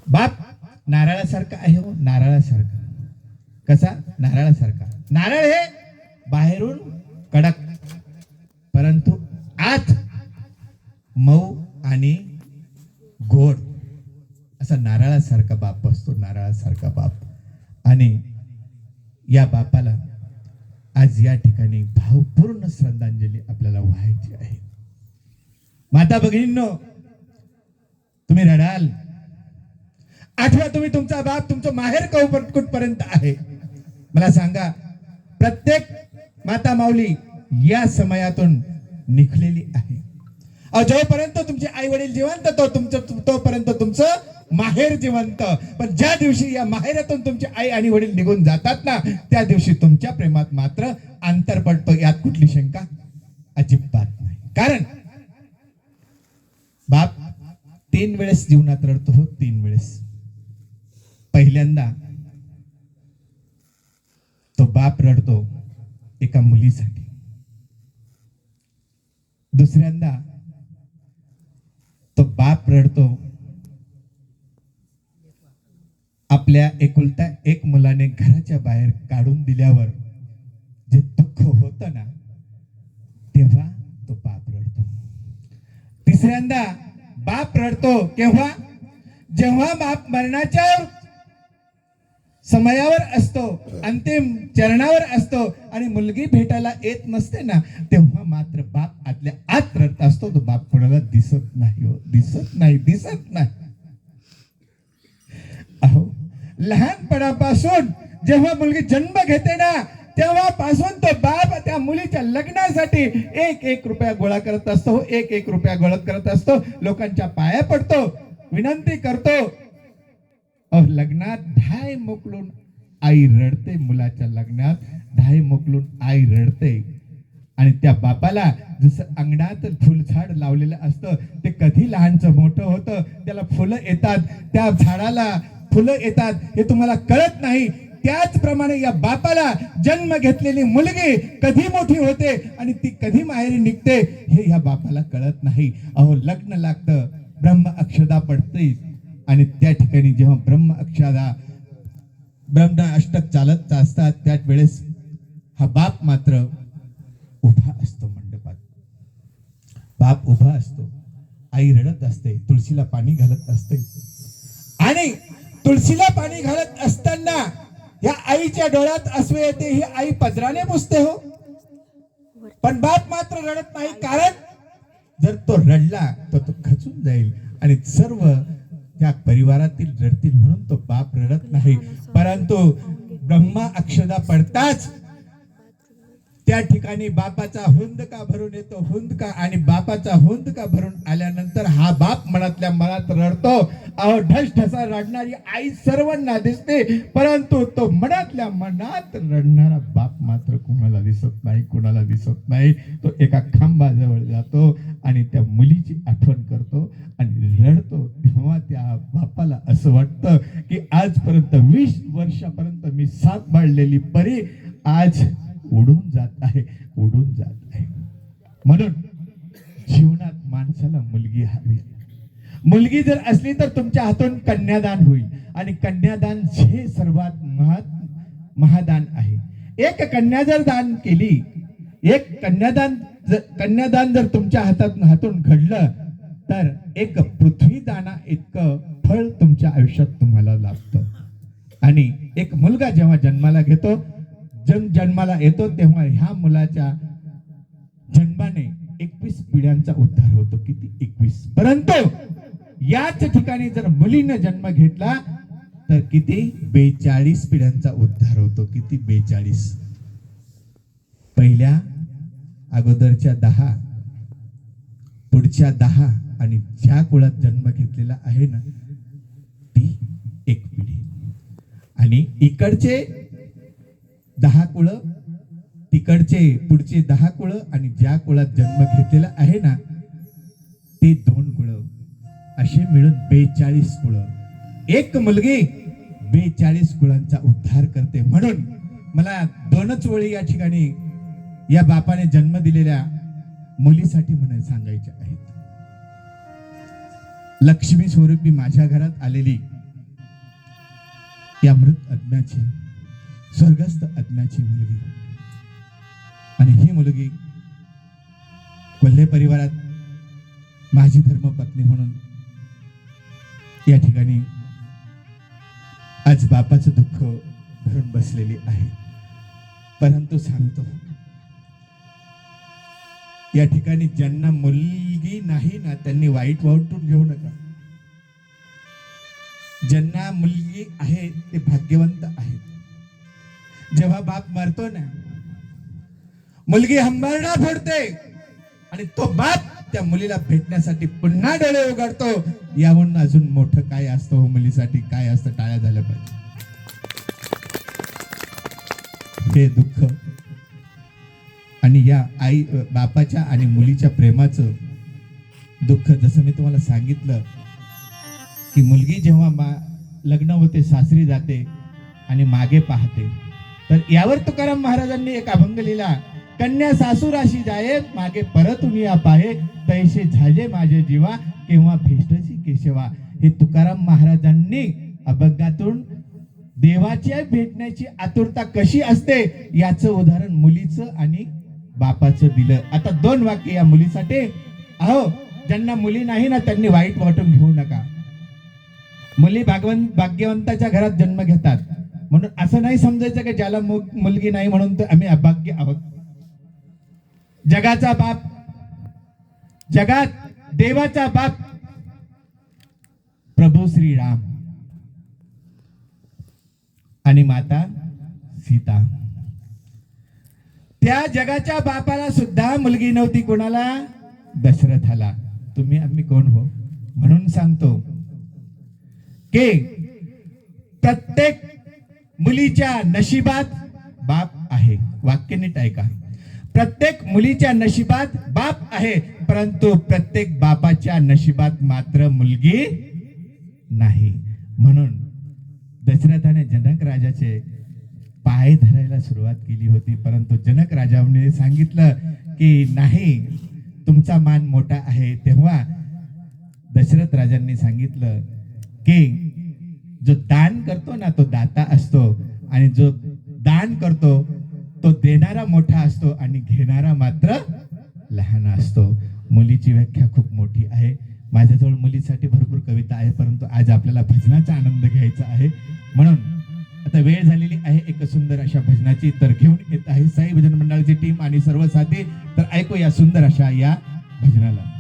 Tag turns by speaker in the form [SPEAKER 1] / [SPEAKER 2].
[SPEAKER 1] बाप नारळासारखा आहे हो, नारळासारखा. कसा? नारळासारखा. नारळ हे बाहेरून कडक परंतु आत मऊ आणि गोड असा नारळासारखा बाप असतो, नारळासारखा बाप. आणि या बापाला आज या ठिकाणी भावपूर्ण श्रद्धांजली आपल्याला व्हायची आहे. माता भगिनींनो, तुम्ही रडाल. आठवा तुम्ही तुमचा बाप, तुमचं माहेर कुठपर्यंत आहे मला सांगा. प्रत्येक माता माऊली या समयातून निघलेली आहे. जोपर्यंत तुमचे आई वडील जिवंत तोपर्यंत तुमचं माहेर जिवंत. पण ज्या दिवशी या माहेरातून तुमचे आई आणि वडील निघून जातात ना, त्या दिवशी तुमच्या प्रेमात मात्र अंतर पडतं. यात कुठली शंका अजिबात नाही. कारण बाप 3 वेळेस जीवनात रडतो हो, 3 वेळेस. पहिल्यांदा तो बाप रडतो एका मुलीसाठी. दुसऱ्यांदा तो बाप रडतो आपल्या एकुलता एक मुलाने घराच्या बाहेर काढून दिल्यावर जे दुःख होतं ना, तेव्हा तो बाप रडतो. तिसऱ्यांदा बाप रडतो केव्हा? जेव्हा बाप मरणाच्या समयावर असतो, अंतिम चरणावर असतो आणि मुलगी भेटायला येत नसते ना, तेव्हा मात्र बाप आतल्या आत रडत असतो. तो बाप कोणाला दिसत नाही हो, दिसत नाही, दिसत नाही. अहो, लहानपणापासून जेव्हा मुलगी जन्म घेते ना, तेव्हापासून तो बाप त्या मुलीच्या लग्नासाठी 1-1 रुपया गोळा करत असतो. 1-1 रुपया गोळा करत असतो. लोकांच्या पाया पडतो, विनंती करतो. लग्नात ढाय मोकलून आई रडते. मुलाच्या लग्नात ढाय मोकलून आई रडते. आणि त्या बापाला जसं अंगणात फुलझाड लावलेलं असतं, ते कधी लहानचं मोठं होतं, त्याला फुलं येतात, त्या झाडाला फुलं येतात, हे तुम्हाला कळत नाही. त्याचप्रमाणे या बापाला जन्म घेतलेली मुलगी कधी मोठी होते आणि ती कधी माहेरी निघते हे या बापाला कळत नाही. अहो, लग्न लागतं, ब्रह्म अक्षदा पडते आणि त्या ठिकाणी जेव्हा ब्रह्म अष्टक चालत असतात, त्याच वेळेस हा बाप मात्र उभा असतो मंडपात. बाप उभा असतो, आई रडत असते, तुळशीला पाणी घालत असते. आणि तुळशीला पाणी घालत असताना या आईच्या डोळ्यात अश्रू येते. ही आई पदराने पुसते हो, पण बाप मात्र रडत नाही. कारण जर तो रडला तर तो खचून जाईल आणि सर्व त्या परिवारातील रडतील, म्हणून तो बाप रडत नाही. परंतु ब्रह्मा अक्षदा पडताच त्या ठिकाणी बापाचा हुंदका भरून येतो. हुंदका आणि बापाचा हुंदका भरून आल्यानंतर हा बाप मनातल्या मनात रडतो. अहो, ढसढसा रडणारी आई सर्वांना दिसते, परंतु तो मनातल्या मनात रडणारा बाप मात्र कुणाला दिसत नाही, कुणाला दिसत नाही. तो एका खांबाजवळ जातो आणि त्या मुलीची आठवण करतो आणि रडतो. तेव्हा त्या बापाला असं वाटतं की आजपर्यंत 20 वर्षापर्यंत मी सांभाळलेली परी आज उडून जात आहे, उडून जात आहे. म्हणून जीवनात माणसाला मुलगी हवी. मुलगी जर असली तर तुमच्या हातून कन्यादान होईल आणि कन्यादान हे सर्वात महादान आहे. एक कन्या जर दान केली, एक कन्यादान जर तुमच्या हातून घडलं तर एक पृथ्वी दाना इतकं फळ तुमच्या आयुष्यात तुम्हाला लाभतं. आणि एक मुलगा जेव्हा जन्माला येतो तेव्हा ह्या मुलाच्या जन्माने 21 पिढ्यांचा उद्धार होतो. किती? 21. परंतु याच ठिकाणी जर मुलीने जन्म घेतला तर किती? 42 पिढ्यांचा उद्धार होतो. किती? 42. पहिल्या अगोदरच्या 10, पुढच्या 10 आणि ज्या कुळात जन्म घेतलेला आहे ना, ती एक पिढी. आणि इकडचे 10 कुळ, तिकडचे पुढचे 10 कुळ आणि ज्या कुळात जन्म घेतलेला आहे ना, ते 2 कुळ, असे मिळून 42 कुळ. एक मुलगी 42 कुळांचा उद्धार करते. म्हणून मला 2च ओळी या ठिकाणी या बापाने जन्म दिलेल्या मुलीसाठी म्हणून सांगायच्या आहेत. लक्ष्मी स्वरूपी माझ्या घरात आलेली या मृत आत्म्याची, स्वर्गस्थ आत्म्याची मुलगी. आणि ही मुलगी कोल्हे परिवारात माझी धर्मपत्नी म्हणून या ठिकाणी आज बापाचं दुःख भरून बसलेली आहे. परंतु सांगतो, या ठिकाणी ज्यांना मुलगी नाही ना त्यांनी वाईट वाटून घेऊ नका. ज्यांना मुलगी आहे ते भाग्यवंत आहेत. जेव्हा बाप मरतो ना, मुलगी हंबरडा फोडते आणि तो बाप त्या मुलीला भेटण्यासाठी पुन्हा डोळे उघडतो. याहून अजून मोठं काय असतं हो, मुलीसाठी काय असतं? टाळ्या झाल्या पाहिजे. हे दुःख आणि या आई बापाच्या आणि मुलीच्या प्रेमाचं दुःख, जसं मी तुम्हाला सांगितलं की मुलगी जेव्हा लग्न होते, सासरी जाते आणि मागे पाहते, तर यावर तुकाराम महाराजांनी एक अभंग लिहिला. कन्या सासूराशी जाये, मागे परतून या पाहे, तैसे झाले माझे जीवा, केव्हा भेटची केशवा. हे तुकाराम महाराजांनी अभंगातून देवाच्या भेटण्याची आतुरता कशी असते याचं उदाहरण मुलीचं आणि बापाचं दिलं. आता 2 वाक्य या मुलीसाठी. अहो, ज्यांना मुली नाही ना त्यांनी वाईट वाटून घेऊ नका. मुली भाग्यवंताच्या घरात जन्म घेतात म्हणून असं नाही समजायचं की ज्याला मुलगी नाही म्हणून तर आम्ही अभाग्य आहोत. जगाचा बाप, जगात देवाचा बाप प्रभू श्री राम आणि माता सीता, त्या जगाच्या बापाला सुद्धा मुलगी नव्हती. कोणाला? दशरथाला. तुम्ही आम्ही कोण हो? म्हणून सांगतो की प्रत्येक मुलीच्या नशिबात बाप आहे. वाक्य नीट ऐका. प्रत्येक मुलीच्या नशिबात बाप आहे, परंतु प्रत्येक बापाच्या नशिबात मात्र मुलगी नाही. म्हणून दशरथाने जनक राजाचे पाय धरायला सुरुवात केली होती, परंतु जनक राजाने सांगितलं की नाही, तुमचा मान मोठा आहे. तेव्हा दशरथ राजांनी सांगितलं की जो दान करतो ना तो दाता असतो, आणि जो दान करतो तो देणारा मोठा असतो आणि घेणारा मात्र लहान असतो. मुलीची व्याख्या खूप मोठी आहे. माझ्याजवळ मुलीसाठी भरपूर कविता आहे, परंतु आज आपल्याला भजनाचा आनंद घ्यायचा आहे. म्हणून आता वेळ झालेली आहे एक सुंदर अशा भजनाची. तर घेऊन येत आहे साई भजन मंडळाची टीम आणि सर्व साथी. तर ऐकू या सुंदर अशा या भजनाला.